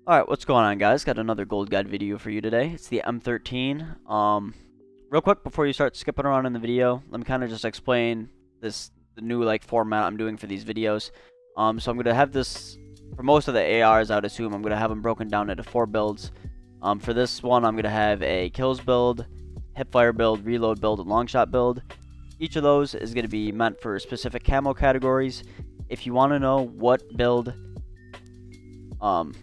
Alright, what's going on, guys? Got another gold guide video for you today. It's the M13. Real quick before you start skipping around in the video, let me kind of just explain the new format I'm doing for these videos. So I'm gonna have this for most of the ARs. I would assume I'm gonna have them broken down into 4 builds. For this one, I'm gonna have a kills build, hipfire build, reload build, and longshot build. Each of those is gonna be meant for specific camo categories. If you want to know what build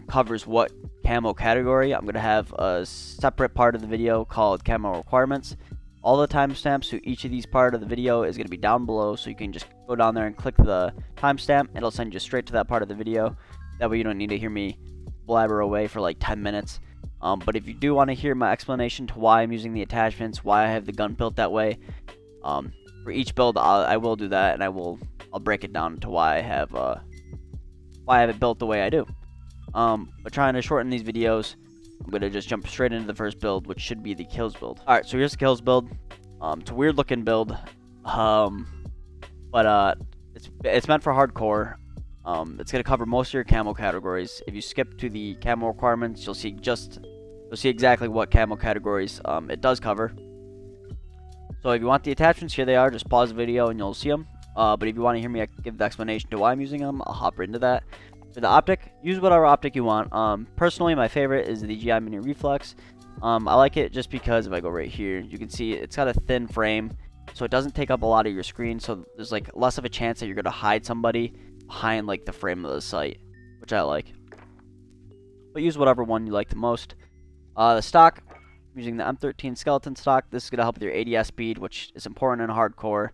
covers what camo category, I'm going to have a separate part of the video called Camo Requirements. All the timestamps to each of these part of the video is going to be down below, so you can just go down there and click the timestamp. It'll send you straight to that part of the video. That way you don't need to hear me blabber away for like 10 minutes. But if you do want to hear my explanation to why I'm using the attachments, why I have the gun built that way, for each build I will do that, and I'll break it down to why I have it built the way I do. But trying to shorten these videos, I'm going to just jump straight into the first build, which should be the kills build. Alright, so here's the kills build. It's a weird looking build, but it's meant for hardcore. It's going to cover most of your camo categories. If you skip to the camo requirements, you'll see exactly what camo categories it does cover. So if you want the attachments, here they are. Just pause the video and you'll see them. But if you want to hear me give the explanation to why I'm using them, I'll hop right into that. For the optic, use whatever optic you want. Personally, my favorite is the GI Mini Reflex. I like it just because if I go right here, you can see it's got a thin frame, so it doesn't take up a lot of your screen. So there's like less of a chance that you're gonna hide somebody behind like the frame of the sight, which I like. But use whatever one you like the most. The stock, I'm using the M13 skeleton stock. This is gonna help with your ADS speed, which is important in hardcore,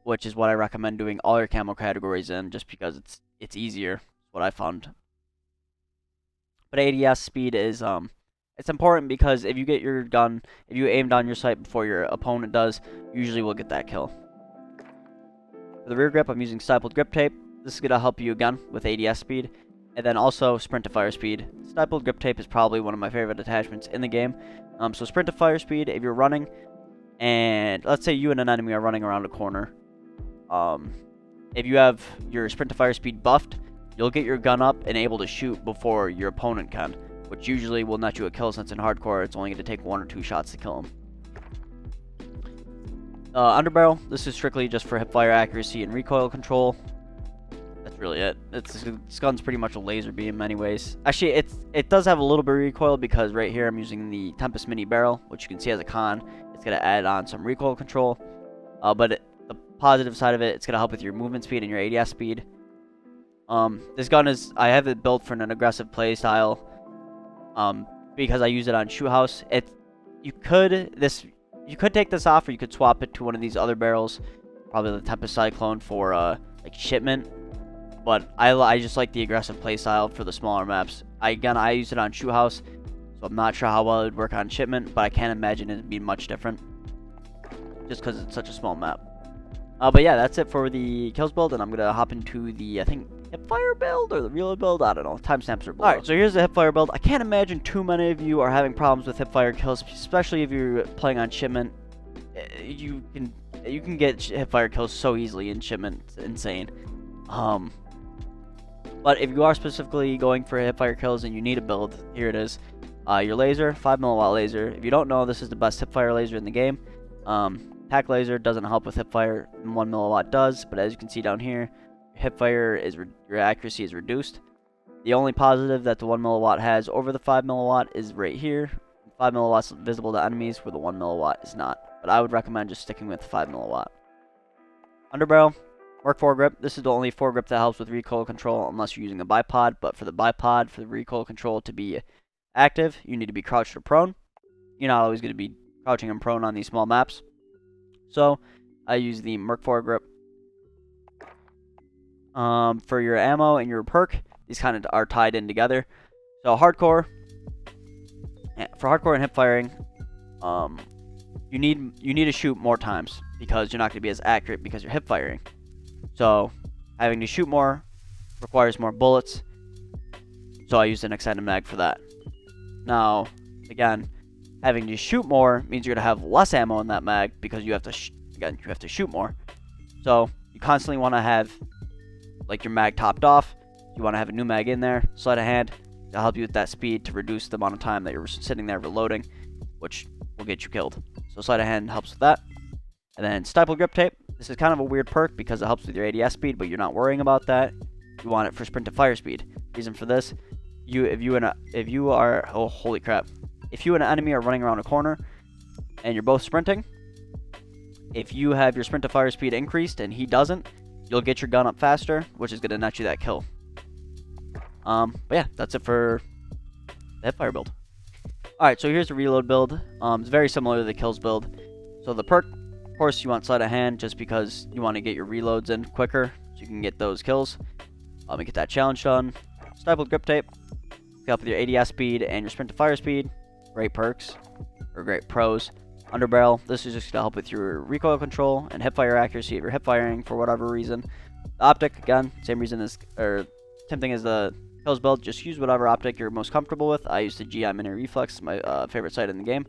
which is what I recommend doing all your camo categories in, just because it's easier. What I found. But ADS speed is it's important because if you get your gun, if you aim down your sight before your opponent does, you usually will get that kill. For the rear grip, I'm using stapled grip tape. This is gonna help you again with ADS speed, and then also sprint to fire speed. Stapled grip tape is probably one of my favorite attachments in the game. So sprint to fire speed, if you're running, and let's say you and an enemy are running around a corner, if you have your sprint to fire speed buffed, you'll get your gun up and able to shoot before your opponent can, which usually will net you a kill since in hardcore it's only going to take 1 or 2 shots to kill him. Underbarrel, this is strictly just for hipfire accuracy and recoil control. That's really it. This gun's pretty much a laser beam anyways. Actually, it does have a little bit of recoil because right here I'm using the Tempest Mini Barrel, which you can see as a con. It's going to add on some recoil control, but the positive side of it, it's going to help with your movement speed and your ADS speed. This gun I have it built for an aggressive play style, because I use it on Shoe House. You could take this off, or you could swap it to one of these other barrels, probably the Tempest Cyclone for like shipment. But I just like the aggressive play style for the smaller maps. I use it on Shoe House, so I'm not sure how well it would work on shipment, but I can't imagine it being much different, just because it's such a small map. But yeah, that's it for the kills build, and I'm gonna hop into the Hipfire build or the reload build. I don't know. Timestamps are below. Alright, so here's the Hipfire build. I can't imagine too many of you are having problems with Hipfire kills, especially if you're playing on shipment. You can get Hipfire kills so easily in shipment. It's insane. But if you are specifically going for Hipfire kills and you need a build, here it is. Your laser, 5mm laser. If you don't know, this is the best Hipfire laser in the game. Tac laser doesn't help with hipfire, 1mm does, but as you can see down here, your accuracy is reduced. The only positive that the 1mm has over the 5mm is right here. 5mm is visible to enemies, where the 1mm is not. But I would recommend just sticking with the 5mm. Underbarrel, Mark 4 grip. This is the only foregrip that helps with recoil control unless you're using a bipod. But for the bipod, for the recoil control to be active, you need to be crouched or prone. You're not always going to be crouching and prone on these small maps. So I use the Merc 4 grip. For your ammo and your perk, these kind of are tied in together. So for hardcore and hip firing, you need to shoot more times because you're not going to be as accurate because you're hip firing. So having to shoot more requires more bullets. So I use an extended mag for that. Now, again, having to shoot more means you're going to have less ammo in that mag because you have to shoot more. So you constantly want to have like your mag topped off. You want to have a new mag in there. Sleight of hand, to help you with that speed to reduce the amount of time that you're sitting there reloading, which will get you killed. So sleight of hand helps with that. And then Staple Grip Tape. This is kind of a weird perk because it helps with your ADS speed, but you're not worrying about that. You want it for sprint to fire speed. Reason for this, if you and an enemy are running around a corner and you're both sprinting, if you have your sprint to fire speed increased and he doesn't, you'll get your gun up faster, which is going to net you that kill. But yeah, that's it for the Hipfire build. Alright, so here's the reload build. It's very similar to the kills build. So the perk, of course, you want sleight of hand just because you want to get your reloads in quicker so you can get those kills. And get that challenge done. Stapled Grip Tape, help with your ADS speed and your sprint to fire speed. Great perks, or great pros. Underbarrel, this is just going to help with your recoil control and hipfire accuracy if you're hipfiring for whatever reason. The optic, again, same thing as the kills build. Just use whatever optic you're most comfortable with. I use the GI Mini Reflex, my favorite sight in the game.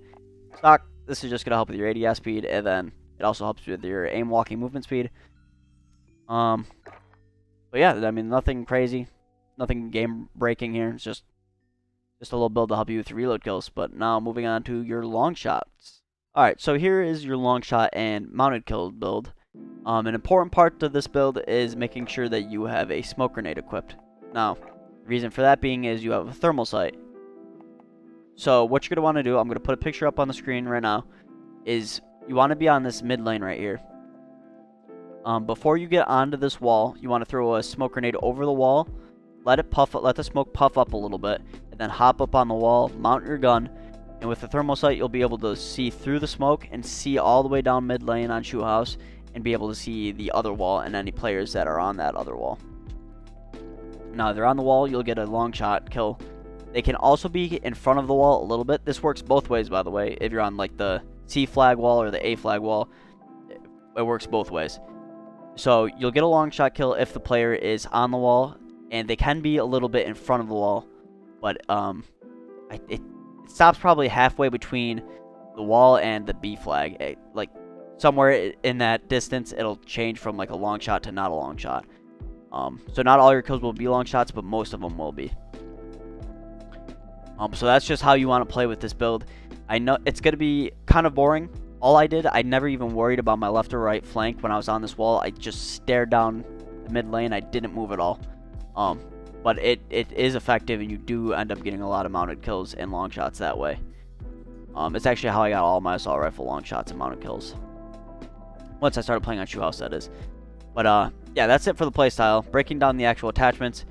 Stock, this is just going to help with your ADS speed, and then it also helps with your aim walking movement speed. But yeah, I mean, nothing crazy, nothing game breaking here. It's just a little build to help you with reload kills. But now moving on to your long shots. Alright, so here is your long shot and mounted kill build. An important part of this build is making sure that you have a smoke grenade equipped. Now, the reason for that being is you have a thermal sight. So what you're going to want to do, I'm going to put a picture up on the screen right now, is you want to be on this mid lane right here. Before you get onto this wall, you want to throw a smoke grenade over the wall, let the smoke puff up a little bit, and then hop up on the wall, mount your gun, and with the thermal sight, you'll be able to see through the smoke and see all the way down mid lane on Shoe House, and be able to see the other wall and any players that are on that other wall. Now, if they're on the wall, you'll get a long shot kill. They can also be in front of the wall a little bit. This works both ways, by the way. If you're on like the C flag wall or the A flag wall, it works both ways. So you'll get a long shot kill if the player is on the wall, and they can be a little bit in front of the wall, but it stops probably halfway between the wall and the B flag. Like somewhere in that distance, it'll change from like a long shot to not a long shot. So not all your kills will be long shots, but most of them will be. So that's just how you want to play with this build. I know it's going to be kind of boring. All I did, I never even worried about my left or right flank when I was on this wall. I just stared down the mid lane. I didn't move at all. But it is effective, and you do end up getting a lot of mounted kills and long shots that way. It's actually how I got all my assault rifle long shots and mounted kills. Once I started playing on Shoe House, that is. But yeah, that's it for the playstyle. Breaking down the actual attachments.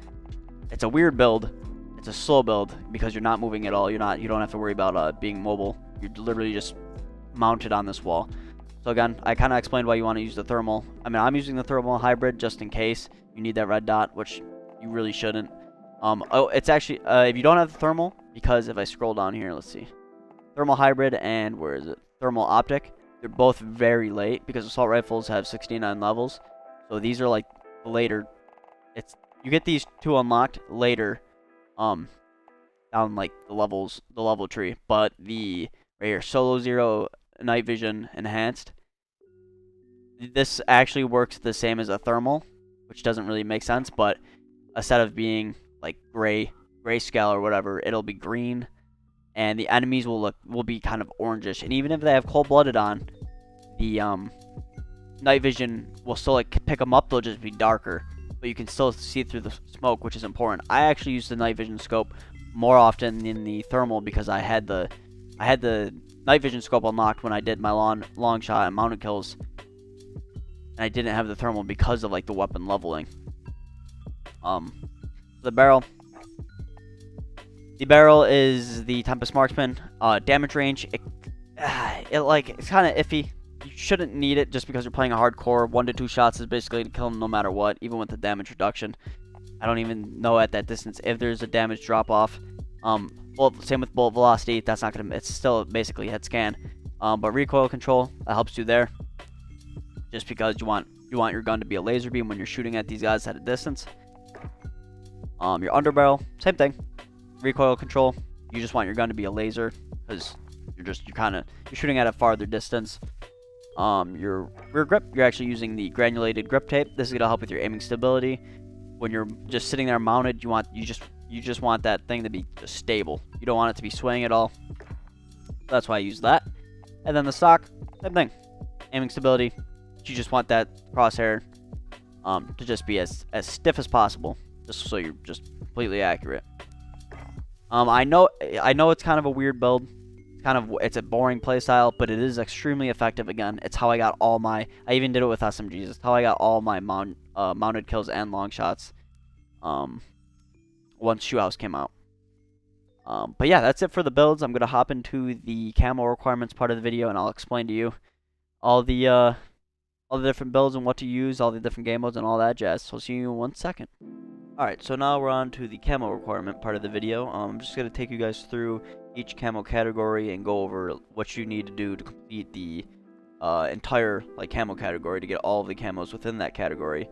It's a weird build. It's a slow build because you're not moving at all. You don't have to worry about being mobile. You're literally just mounted on this wall. So again, I kind of explained why you want to use the thermal. I mean, I'm using the thermal hybrid just in case you need that red dot, which you really shouldn't. Oh, it's actually if you don't have the thermal, because if I scroll down here, let's see, thermal hybrid and where is it? Thermal optic. They're both very late because assault rifles have 69 levels. So these are like later. You get these two unlocked later, down like the level tree. But the right here, Solo Zero Night Vision Enhanced. This actually works the same as a thermal, which doesn't really make sense. But instead of being like grayscale or whatever, it'll be green, and the enemies will be kind of orangish. And even if they have cold-blooded on, the night vision will still like pick them up. They'll just be darker, but you can still see through the smoke, which is important. I actually use the night vision scope more often than the thermal because I had the night vision scope unlocked when I did my long shot and mounted kills, and I didn't have the thermal because of like the weapon leveling. The barrel is the Tempest Marksman. Damage range, it's kind of iffy. You shouldn't need it just because you're playing a hardcore. 1 to 2 shots is basically to kill them no matter what, even with the damage reduction. I don't even know at that distance if there's a damage drop off. Well, same with bullet velocity. That's not gonna. It's still basically head scan. But recoil control, that helps you there. Just because you want your gun to be a laser beam when you're shooting at these guys at a distance. Your underbarrel, same thing. Recoil control, you just want your gun to be a laser because you're shooting at a farther distance. Your rear grip, you're actually using the granulated grip tape. This is gonna help with your aiming stability. When you're just sitting there mounted, you you just want that thing to be just stable. You don't want it to be swaying at all. That's why I use that. And then the stock, same thing. Aiming stability. You just want that crosshair to just be as stiff as possible, just so you're just completely accurate. I know it's kind of a weird build. It's a boring playstyle, but it is extremely effective. Again, it's how I got all my. I even did it with SMGs. It's how I got all my mounted kills and long shots. Once Shoe House came out. But yeah, that's it for the builds. I'm gonna hop into the camo requirements part of the video, and I'll explain to you all the different builds and what to use, all the different game modes, and all that jazz. So I'll see you in 1 second. Alright, so now we're on to the camo requirement part of the video. I'm just going to take you guys through each camo category and go over what you need to do to complete the entire camo category to get all of the camos within that category.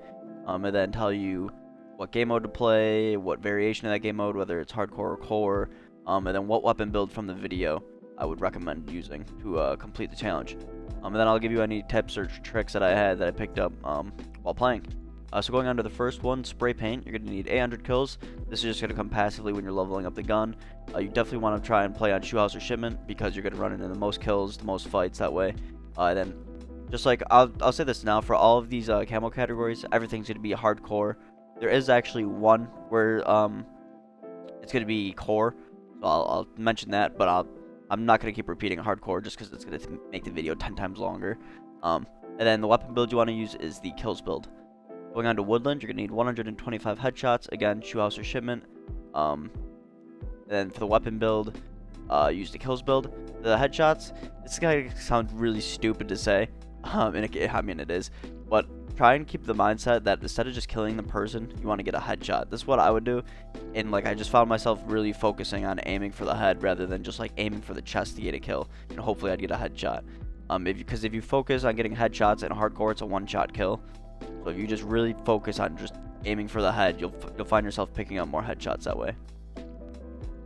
And then tell you what game mode to play, what variation of that game mode, whether it's hardcore or core, and then what weapon build from the video I would recommend using to complete the challenge. And then I'll give you any tips or tricks that I had that I picked up while playing. So going on to the first one, spray paint. You're going to need 800 kills. This is just going to come passively when you're leveling up the gun. You definitely want to try and play on Shoe House or Shipment because you're going to run into the most kills, the most fights that way. Then, just like, I'll say this now, for all of these camo categories, everything's going to be hardcore. There is actually one where it's going to be core, so I'll mention that, but I'm not going to keep repeating hardcore just because it's going to make the video 10 times longer. And then the weapon build you want to use is the kills build. Going on to Woodland, you're going to need 125 headshots. Again, Shoe House or Shipment. And then for the weapon build, use the kills build. The headshots, this is going to sound really stupid to say. I mean, it is. But try and keep the mindset that instead of just killing the person, you want to get a headshot. This is what I would do. And I just found myself really focusing on aiming for the head rather than just aiming for the chest to get a kill. And hopefully I'd get a headshot. Because if you focus on getting headshots in hardcore, it's a one-shot kill. So if you just really focus on just aiming for the head, you'll find yourself picking up more headshots that way.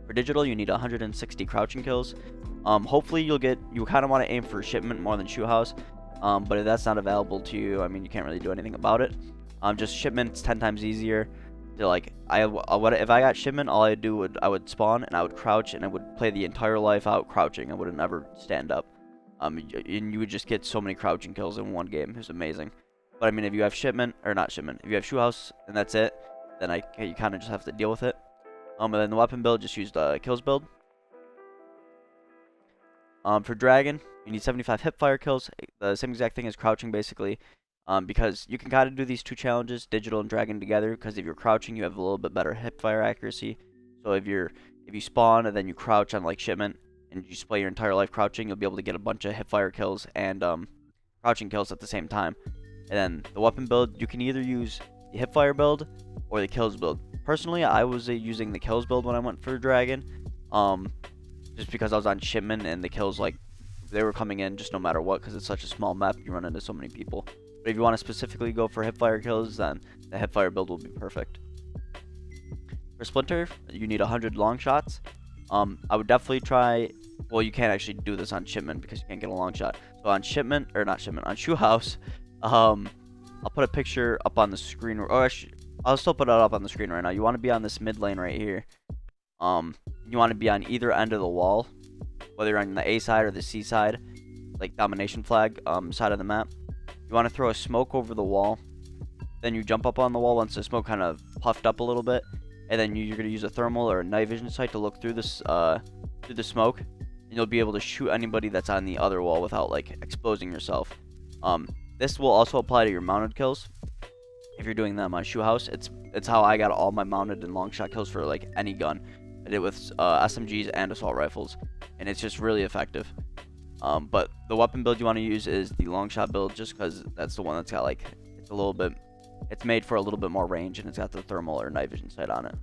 For digital, you need 160 crouching kills. Hopefully you kind of want to aim for Shipment more than Shoe House. But if that's not available to you, I mean, you can't really do anything about it. Just Shipment's 10 times easier. So if I got Shipment, all I'd do I would spawn and I would crouch and I would play the entire life out crouching. I would never stand up. And you would just get so many crouching kills in one game. It was amazing. But I mean, if you have Shipment, or not Shipment, if you have Shoe House and that's it, then you kind of just have to deal with it. And then the weapon build, just use the kills build. For Dragon, you need 75 hipfire kills. The same exact thing as crouching, basically. Because you can kind of do these two challenges, digital and Dragon, together. Because if you're crouching, you have a little bit better hipfire accuracy. So if you spawn and then you crouch on Shipment, and you just play your entire life crouching, you'll be able to get a bunch of hipfire kills and crouching kills at the same time. And then the weapon build, you can either use the hipfire build or the kills build. Personally, I was using the kills build when I went for Dragon, just because I was on Shipment and the kills, they were coming in just no matter what, because it's such a small map, you run into so many people. But if you want to specifically go for hipfire kills, then the hipfire build will be perfect. For Splinter, you need 100 long shots. I would definitely try. Well, you can't actually do this on Shipment because you can't get a long shot. So on Shipment, or not Shipment, on Shoe House, I'll put a picture up on the screen, or I'll still put it up on the screen right now. You want to be on this mid lane right here. You want to be on either end of the wall, whether you're on the A side or the C side, domination flag side of the map. You want to throw a smoke over the wall, then you jump up on the wall once the smoke kind of puffed up a little bit, and then you're going to use a thermal or a night vision sight to look through this through the smoke, and you'll be able to shoot anybody that's on the other wall without exposing yourself. This will also apply to your mounted kills. If you're doing them on Shoe House, it's how I got all my mounted and long shot kills for any gun. I did it with SMGs and assault rifles, and it's just really effective. But the weapon build you want to use is the long shot build, just because that's the one that's got it's made for a little bit more range, and it's got the thermal or night vision sight on it.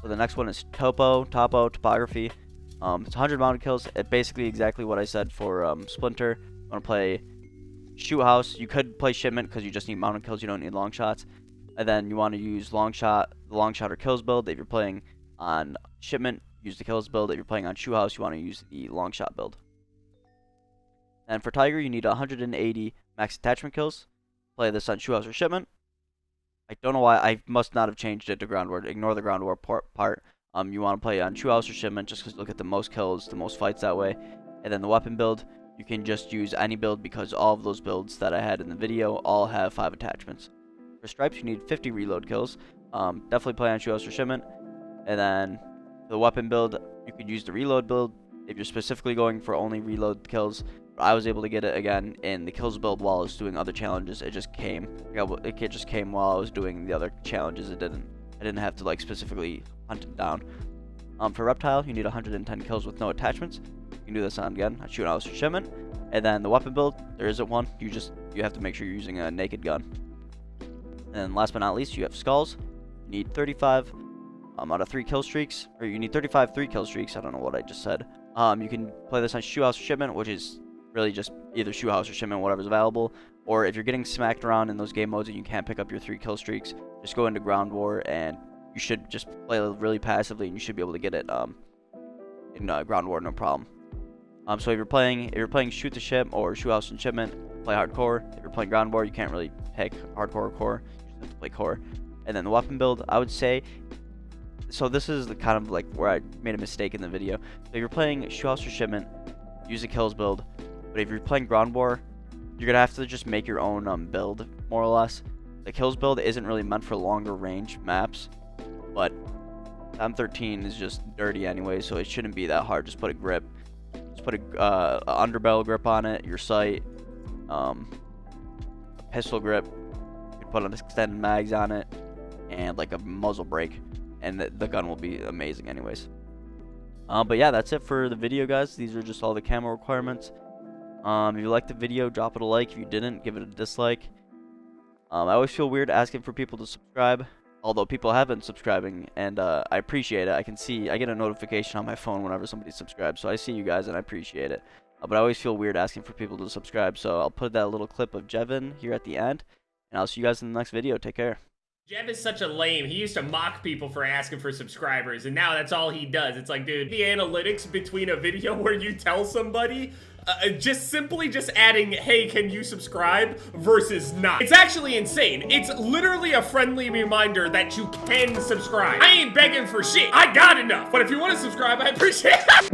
So the next one is topography. It's 100 mounted kills. It's basically exactly what I said for Splinter. You want to play Shoe House. You could play Shipment because you just need mounted kills. You don't need long shots. And then you want to use the long shot or kills build. If you're playing on Shipment, use the kills build. If you're playing on Shoe House, you want to use the long shot build. And for Tiger, you need 180 max attachment kills. Play this on Shoe House or Shipment. I don't know why. I must not have changed it to ground war. Ignore the ground war part. You want to play on True House or Shipment just because you'll get the most kills, the most fights that way. And then the weapon build, you can just use any build because all of those builds that I had in the video all have 5 attachments. For stripes, you need 50 reload kills. Definitely play on True House or Shipment. And then the weapon build, you could use the reload build if you're specifically going for only reload kills. But I was able to get it again in the kills build while I was doing other challenges. It just came. It just came while I was doing the other challenges. I didn't have to like specifically hunt it down. For reptile, you need 110 kills with no attachments. You can do this on again. I shoot out for shipment. And then the weapon build, there isn't one. You have to make sure you're using a naked gun. And then last but not least, you have skulls. You need 35 out of 3 kill streaks, or you need 35 3 kill streaks. I don't know what I just said. You can play this on shoe house or shipment, which is really just either shoe house or shipment, whatever's available. Or if you're getting smacked around in those game modes and you can't pick up your 3 kill streaks, just go into ground war and you should just play really passively and you should be able to get it in ground war, no problem. So if you're playing shoot the ship or shoe house and shipment, play hardcore. If you're playing ground war, you can't really pick hardcore or core. You just have to play core. And then the weapon build, I would say. So this is the kind of like where I made a mistake in the video. So if you're playing shoe house or shipment, use a kills build. But if you're playing ground war, you're gonna have to just make your own build, more or less. The kills build isn't really meant for longer range maps, but M13 is just dirty anyway, so it shouldn't be that hard. Just put a grip, just put a underbarrel grip on it, your sight, a pistol grip. You can put an extended mags on it, and like a muzzle brake, and the gun will be amazing anyways. But yeah, that's it for the video, guys. These are just all the camo requirements. If you liked the video, drop it a like. If you didn't, give it a dislike. I always feel weird asking for people to subscribe, although people have been subscribing, and I appreciate it. I get a notification on my phone whenever somebody subscribes, so I see you guys and I appreciate it. But I always feel weird asking for people to subscribe, so I'll put that little clip of Jevin here at the end, and I'll see you guys in the next video. Take care. Jev is such a lame. He used to mock people for asking for subscribers, and now that's all he does. It's like, dude, the analytics between a video where you tell somebody just adding, hey, can you subscribe, versus not. It's actually insane. It's literally a friendly reminder that you can subscribe. I ain't begging for shit. I got enough. But if you want to subscribe, I appreciate it.